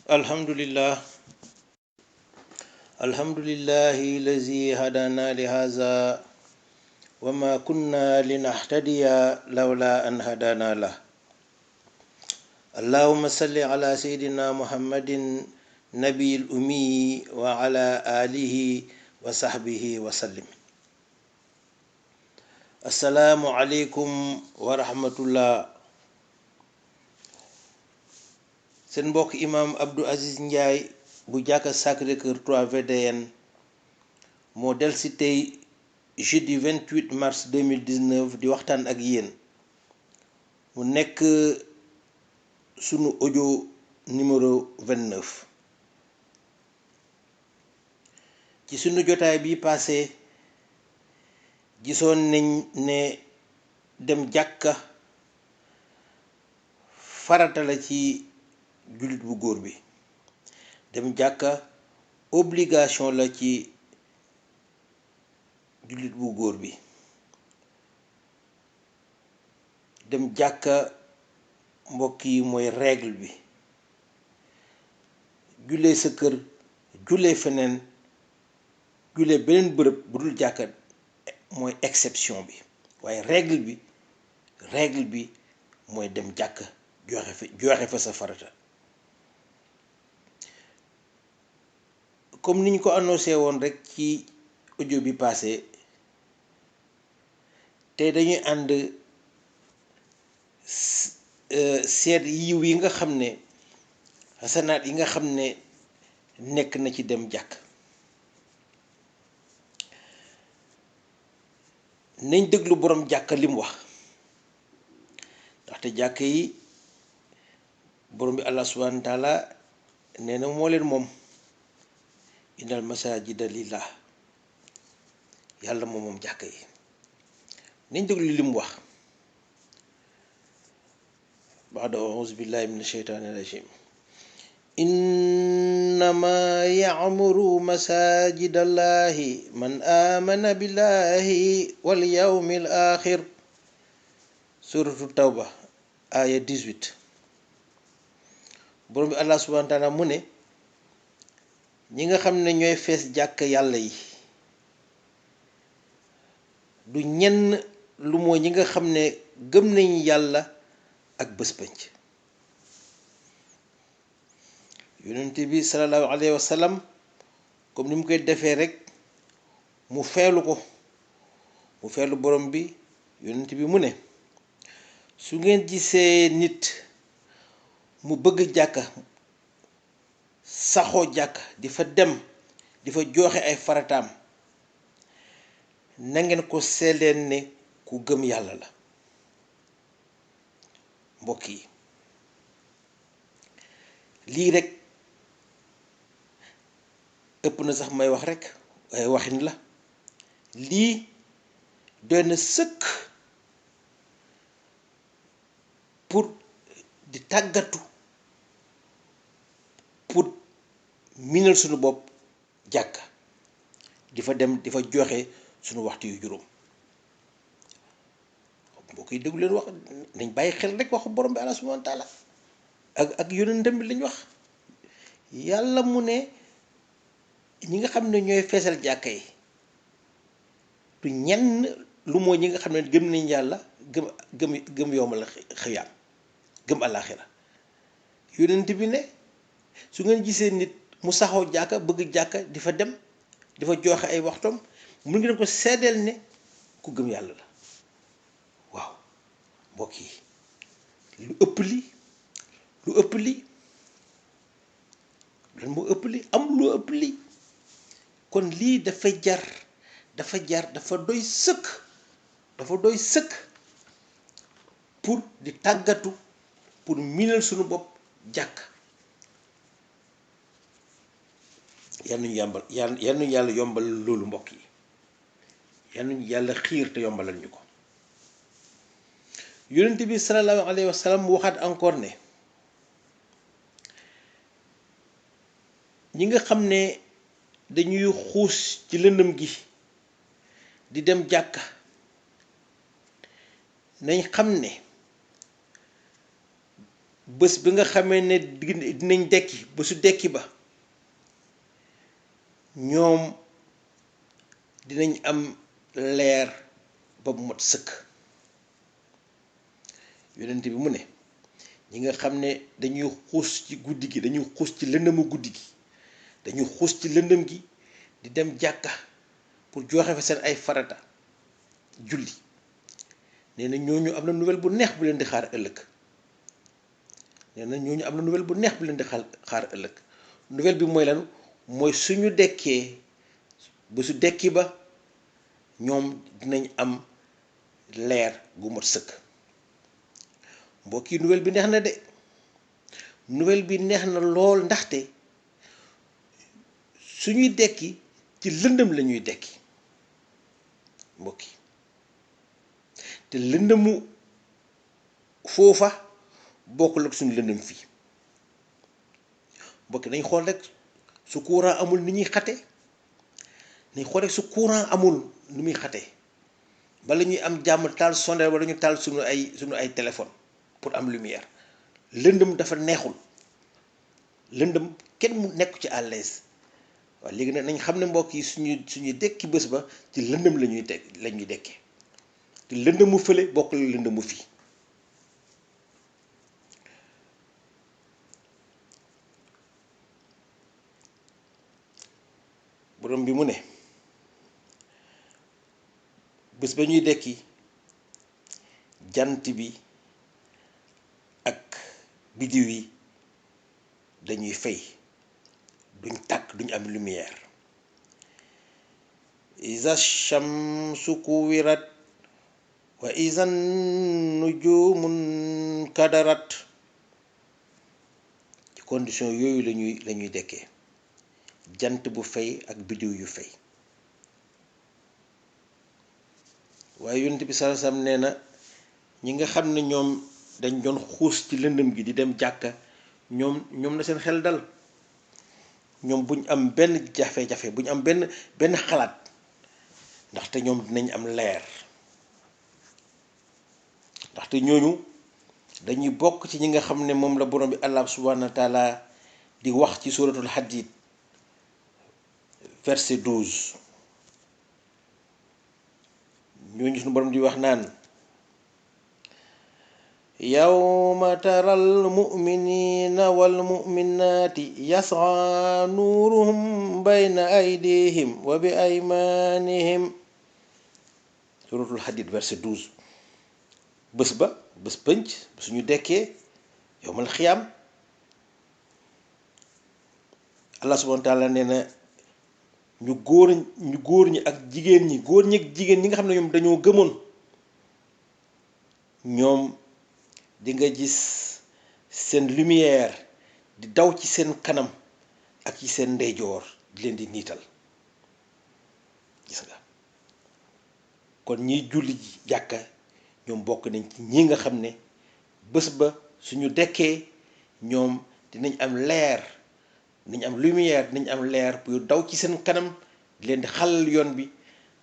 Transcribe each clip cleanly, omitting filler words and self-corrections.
alhamdulillah alhamdulillahi lazi hadana li haza wa ma kunna linahtadiya lawla an hadana lah. Allahumma salli ala sayyidina muhammadin nabiyil ummi wa ala alihi wa sahbihi wa sallim. Assalaamu aleykum wa rahmatullah. Seen mbokk imam Abdou Aziz Ndiaye bu jàkka Sacré-Cœur 3 VDN moo del si tey jeudi 28 mars 2019 di waxtaan ak yéen. mu nekk sunu audio numéro 29. ci sunu jotaay bi passé gisoon nañ ne dem jàkka farata la ci jullit bu góor bi. dem jàkka obligation la ci jullit bu góor bi. dem jàkka mbokk yi mooy règle bi. jullee sa kër, jullee feneen, jullee beneen bërëb bu dul jàkka mooy exception bi, waaye règle bi mooy dem jàkka joxe fa sa farata. comme niñ ko annoncé woon rek ci audio bi passé te dañuy ànd seet yiw yi nga xam ne xasanaat yi nga xam ne nekk na ci dem jàkk. nañ déglu boroom jàkk li mu wax, ndaxte jàkk yi borom bi allah subhanahu wa taala nee na moo leen moom. innal masajida lillah, yàlla moom jàkka yi. nañ déglu li mu wax. baada auzu billahi min asheytaani rajim. innama ya'muru masajida allahi man amana billahi wal yawmil axir. suratu tawba aya 18. borom bi allah subhanahu wa taala mu ne ñi nga xam ne ñooy fees jàkk yàlla yi du ñenn lu mooy ñi nga xam ne gëm nañ yàlla ak bés penc. yonent bi sallallahu alayhi wa sallam comme ni mu koy defee rek mu feelu borom bi. yonent bi mu ne su ngeen gisee nit mu bëgg jàkka, saxoo jàkk, di fa dem, di fa joxe ay farataam, na ngeen ko seedeel ne ku gëm yàlla la. mbokk yi, lii rek ëpp na sax may wax rek, waaye waxin la. lii doy na sëkk pour di tàggatu, pour minal suñu bopp jàkka, di fa dem di fa joxe suñu waxtu yu juróom. mbokk yi déglu leen wax, nañ bàyyi xel rek waxu borom bi Allah subhanahu wa taala ak yonentam bi lañ wax. yàlla mu ne ñi nga xam ne ñooy feesal jàkka yi du ñenn lu mooy ñi nga xam ne gëm nañ yàlla, gëm yowmal xiyaam, gëm àllaaxira. yonent bi ne su ngeen gisee nit mu saxoo jàkka, bëgg jàkka, di fa dem, di fa joxe ay waxtoom, mun ngeen ko seddeel ne ku gëm yàlla la. waaw mbokk yi, lu ëpp li lan moo ëpp li? am lu ëpp li. kon lii dafa doy sëkk pour di tàggatu, pour minal suñu bopp jàkk. yal nañu yàlla yombal loolu mbokk yi. yal nañu yàlla xiir te yombalal ñu ko. yonent bi sallallahu alayhi wa sallam mu waxaat encore ne ñi nga xam ne dañuy xuus ci lëndëm gi di dem jàkka, nañ xam ne bés bi nga xamee ne dinañ dekki bésu dekki ba ñoom dinañ am leer ba mu mat sëkk. yonent bi mu ne ñi nga xam ne dañuy xuus ci guddi gi, dañuy xuus ci lëndëmu guddi gi, dañuy xuus ci lëndëm gi di dem jàkka pour joxe fa seen ay farata julli, nee na ñooñu am na nouvelle bu neex bu leen di xaar ëllëg. nee na ñooñu am na nouvelle bu neex bu leen di xaar ëllëg. nouvelle bi mooy lan? mooy suñu dekkee ba su dekki ba ñoom dinañ am leer gu mat sëkk. mbokk yi nouvelle bi neex na de, nouvelle bi neex na lool, ndaxte suñuy dekki ci lëndëm la ñuy dekki mbokk yi, te lëndëmu foofa bokkul ak suñu lëndëm fii. mbokk yi nañ xool rek su courant amul ni ñuy xate, nañ xool rek su courant amul ni muy xate, bala ñuy am jàmm taal sondeel wala ñu taal suñu ay téléphone pour am lumière. lëndëm dafa neexul, lëndëm kenn mu nekk ci à l'aise. waaw léegi nag nañ xam ne mbokk yi suñuy dekki bés ba ci lëndëm la ñuy dekkee, te lëndëmu fële bokkul lëndëmu fii. borom bi mu ne bés ba ñuy dekki jant bi ak biddiw yi dañuy fay, duñ tàkk, duñ am lumière. iza shamsu kuwirat wa iza nujumun kadarat. ci condition yooyu lañuy dekkee, jant bu fay ak biddiw yu fay. waaye yonent bi sallallahu alayhi wasallam nee na ñi nga xam ne ñoom dañ doon xuus ci lëndëm gi di dem jàkka, ñoom na seen xel dal. ñoom buñ am benn jafe-jafe, buñ am benn xalaat, ndaxte ñoom dinañ am leer. ndaxte ñooñu dañuy bokk ci ñi nga xam ne moom la borom bi Allah subhanahu wa taala di wax ci suratul Hadid verset 12. ñooñu suñu borom di wax naan yawma taral mu'minina wal mu'minati yas'a nuruhum bayna aydihim wa bi aymanihim. suratul Hadid verset 12. bés pënc suñu dekkee yowmal xiyaam, Allah subhanahu wa taala nee na ñu góor ñi ak jigéen ñi, góor ñi ak jigéen ñi nga xam ne ñoom dañoo gëmoon, ñoom di nga gis seen lumière di daw ci seen kanam ak ci seen ndeyjoor di leen di niital. gis nga kon ñiy julli jàkka ñoom bokk nañ ci ñi nga xam ne bés ba suñu dekkee ñoom dinañ am leer, dinañ am lumière, dinañ am leer bu daw ci seen kanam di leen di xalal yoon bi,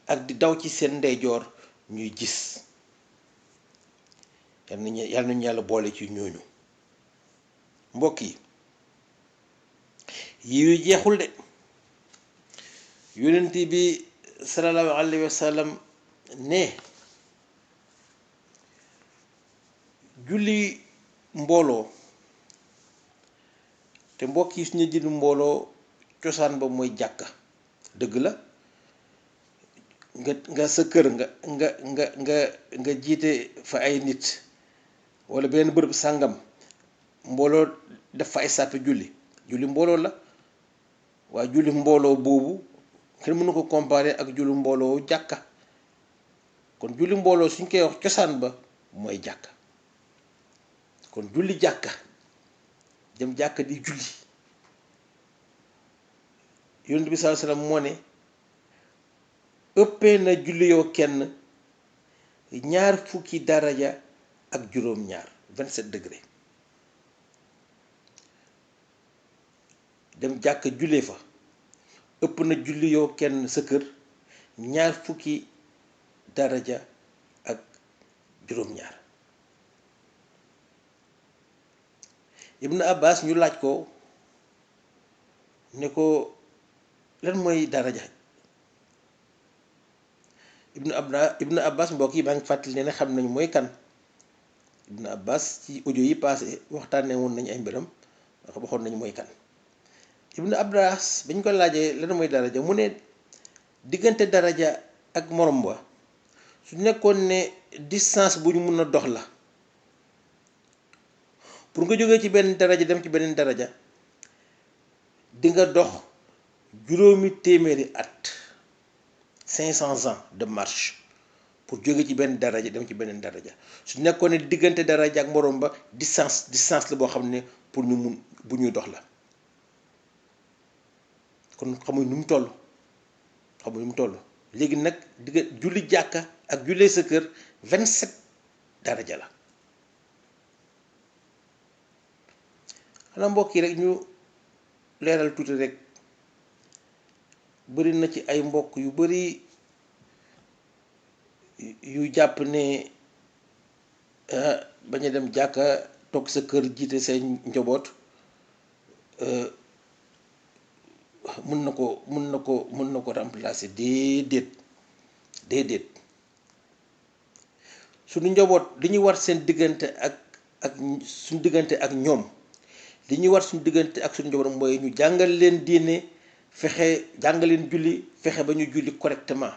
ak di daw ci seen ndeyjoor ñuy gis. yàlla nañu yàlla boole ci ñooñu. mbokk yi yu jeexul de. yonent bi sallallahu alayhi wa sallam ne julli mbooloo, te mbokk yi suñu julli mbooloo cosaan ba mooy jàkka. dëgg la nga sa kër nga jiite fa ay nit, wala benn bërëb sàngam mbooloo def fa ay sàppe julli mbooloo la. waaye julli mbooloo boobu kenn mënu ko comparer ak julli mbooloo jàkka. kon julli mbooloo suñ koy wax cosaan ba mooy jàkka. kon julli jàkka, dem jàkka di julli, yonent bi sallallahu alayhi wasallam moo ne ëppee na julli yow kenn 20 daraja ak juróom-ñaar 27 degré. dem jàkka jullee fa ëpp na julli yow kenn sa kër 20 daraja ak juróom-ñaar. Ibn Abbas ñu laaj ko ne ko lan mooy daraja. Ibn Abbas mbokk yi maa ngi fàttali ne xam nañu mooy kan. Ibn Abbas ci audio yi passé waxtaanee woon nañu ay mbiram ndax waxoon nañu mooy kan. Ibn Abbas bañ ko laajee lan mooy daraja mu ne diggante daraja ak morom ba su nekkoon ne distance bu ñu mun a dox la pour nga jógee ci benn daraja dem ci beneen daraja di nga dox juróomi téeméeri at 500 ans de marche pour jóge ci benn daraja dem ci beneen daraja su nekkoon ne diggante daraja ak morom ba distance la boo xam ne pour ñu mun bu ñuy dox la kon xamuñ nu mu toll léegi nag digga julli jàkka ak jullee sa kër 27 daraja la. xanaa mbokk yi rek ñu leeral tuuti rek bëri na ci ay mbokk yu bari yu jàpp ne bañ a dem jàkka toog sa kër jiite seen njaboot mën na ko remplacer déedéet suñu njaboot li ñuy war seen diggante ak suñu diggante ak ñoom li ñuy war suñu diggante ak suñu njaboot mooy ñu jàngal leen diine fexe jàngal leen julli fexe ba ñu julli correctement.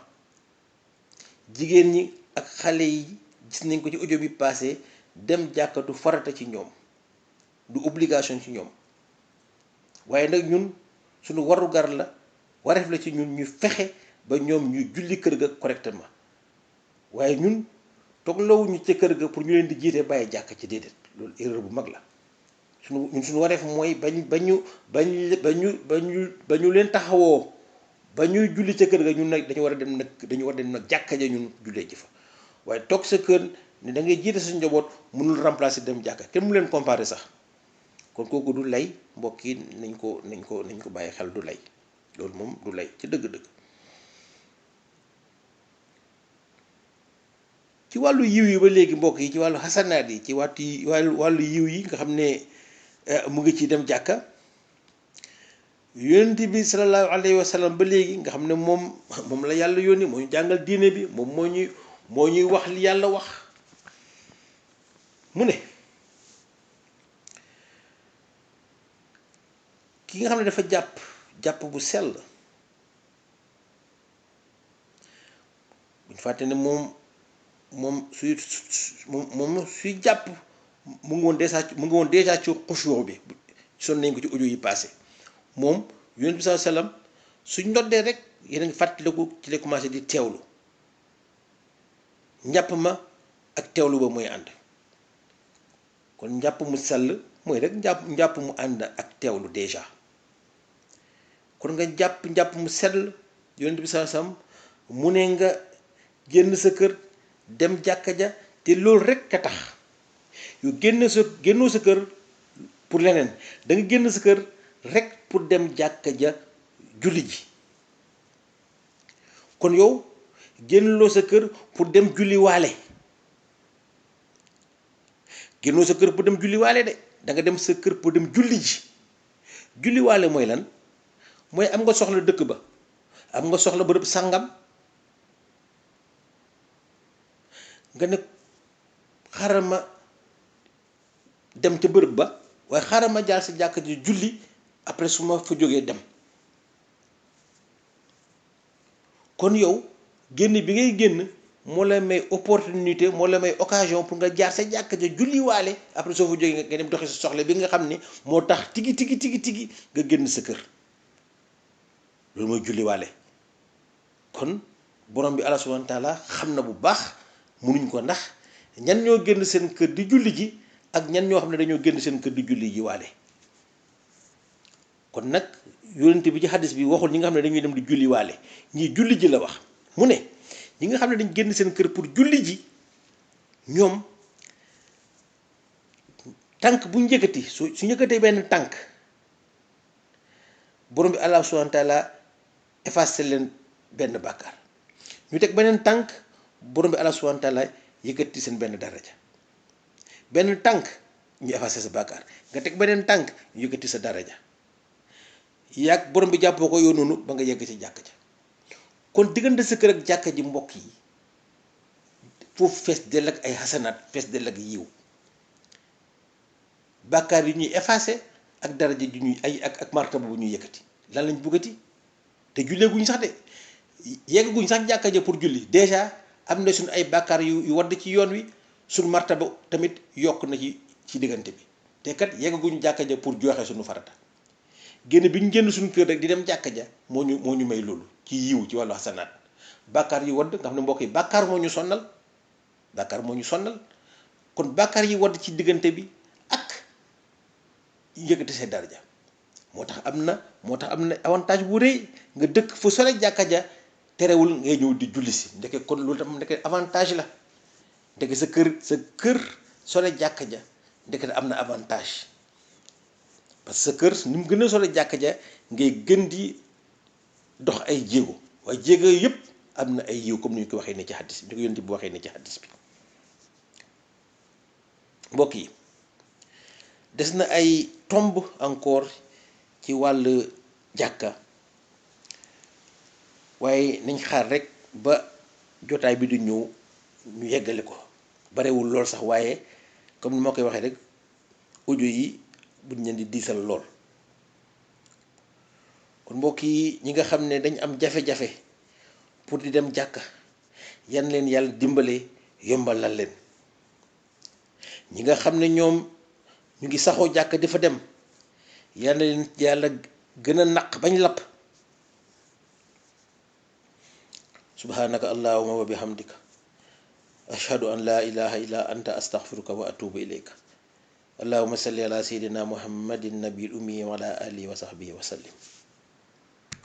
jigéen ñi ak xale yi gis nañ ko ci audio bi passé dem jàkka du farata ci ñoom du obligation ci ñoom waaye nag ñun suñu warugar la wareef la ci ñun ñu fexe ba ñoom ñu julli kër ga correctement waaye ñun tooglawuñu ca kër ga pour ñu leen di jiite bàyyi jàkka ci déedéet loolu erreur bu mag la suñu wareef mooy ba ñu leen taxawoo ba ñuy julli ca kër ga ñun nag dañu war a dem nag jàkka ja ñun jullee ji fa waaye toog sa kër ne da ngay jiite sa njaboot mënul remplacer dem jàkka kenn mu leen comparer sax kon kooku du lay mbokk yi nañ ko bàyyi xel du lay loolu moom du lay ci dëgg-dëgg. ci wàllu yiw yi ba léegi mbokk yi ci wàllu xasanaat yi ci wàllu yiw yi nga xam ne mu ngi ci dem jàkka. yonent bi sallallahu alayhi wa sallam ba léegi nga xam ne moom la yàlla yónni moo ñu jàngal diine bi moom moo ñuy wax li yàlla wax mu ne ki nga xam ne dafa jàpp bu sell buñ fàtte ne moom suy jàpp mu ngi woon déjà ci xushuu bi son nañ ko ci audio yi passé moom yonent bi sallallahu alayhi wasallam suñ ndoddee rek yéen a ngi fàttaliku ci lay commencé di teewlu njàpp ma ak teewlu ba mooy ànd kon njàpp mu sell mooy rek njàpp mu ànd ak teewlu déjà kon nga njàpp mu sell yonent bi sallallahu alayhi wasallam mu ne nga génn sa kër dem jàkka ja te loolu rek ka tax yu génnoo sa kër pour leneen da nga génn sa kër rek pour dem jàkka ja julli ji kon yow génnloo sa kër pour dem julli waale génnoo sa kër pour dem julli waale de da nga dem sa kër pour dem julli ji julli waale mooy lan mooy am nga soxla dëkk ba am nga soxla bërëb sàngam nga ne xaaral ma dem ca bërëb ba waaye xaaral ma jaar sa jàkka ji julli après su ma fa jógee dem kon yow génn bi ngay génn moo la may opportunité moo la may occasion pour nga jaar sa jàkka ja julli waale après soo fa jógee nga dem doxi sa soxla bi nga xam ne moo tax tigi nga génn sa kër loolu mooy julli waale kon borom bi Allah subhanahu wa taala xam na bu baax munuñ ko ndax ñan ñoo génn seen kër di julli ji ak ñan ñoo xam ne dañoo génn seen kër di julli ji waale kon nag yonent bi ci xadis bi waxul ñi nga xam ne dañuy dem di julli waale ñii julli ji la wax mu ne ñi nga xam ne dañ génn seen kër pour julli ji ñoom tànk bu njëkkati su njëkkatee benn tànk borom bi Allah subhanahu wa taala effacé leen benn bàkkaar ñu teg beneen tànk borom bi Allah subhanahu wa taala yëkkati seen benn daraja benn tànk ñu effacé sa bàkkaar nga teg beneen tànk ñu yëkkati sa daraja yàgg borom bi jàppoo ko yow noonu ba nga yegg ci jàkk ja. kon diggante sa kër ak jàkka ji mbokk yi foofu fees dell ak ay xasanaat fees dell ak yiw bàkkaar yi ñuy effacé ak daraja ju ñuy ay ak martaba bu ñuy yëkkati lan lañ buggati te julleeguñ sax de yeggaguñ sax jàkka ja pour julli déjà am na suñ ay bàkkaar yu wadd ci yoon wi suñ martaba tamit yokk na ci diggante bi te kat yeggaguñ jàkka ja pour joxe suñu farata génn bi ñu génn suñu kër rek di dem jàkka ja moo ñu may loolu ci yiw ci wàllu xasanaat bàkkaar yi wadd nga xam ne mbokk yi bàkkaar moo ñu sonnal kon bàkkaar yi wadd ci diggante bi ak yëkkati seen daraja moo tax am na avantage bu rëy nga dëkk fu sore jàkka ja terewul ngay ñëw di julli si ndeke kon loolu tam ndeke avantage la ndeke sa kër sore jàkka ja ndeke am na avantage parce que sa kër ni mu gën a sore jàkka ja ngay gën di dox ay jéego waaye jéego yëpp am na ay yiw comme ni ñu ko waxee ne ci xaddis bi ñu ko yonent bi waxee ne ci xaddis bi mbokk yi des na ay tomb encore ci wàll jàkka waaye nañ xaar rek ba jotaay bi du ñëw ñu yeggale ko barewul lool sax waaye comme ni ma koy waxee rek audio yi buñ leen di diisal lool kon mbokk yi ñi nga xam ne dañ am jafe-jafe pour di dem jàkka yan leen yàlla dimbale yombalal leen ñi nga xam ne ñoom ñu ngi saxoo jàkka di fa dem yal na leen yàlla gën a naq bañ lapp subhanaka allahumma wa bihamdika ashhadu an la ilaha illa anta astaghfiruka wa atubu ilayka allahumma salli ala sayyidina muhammadin nabil ummi wa ala alihi wa sahbihi wa sallim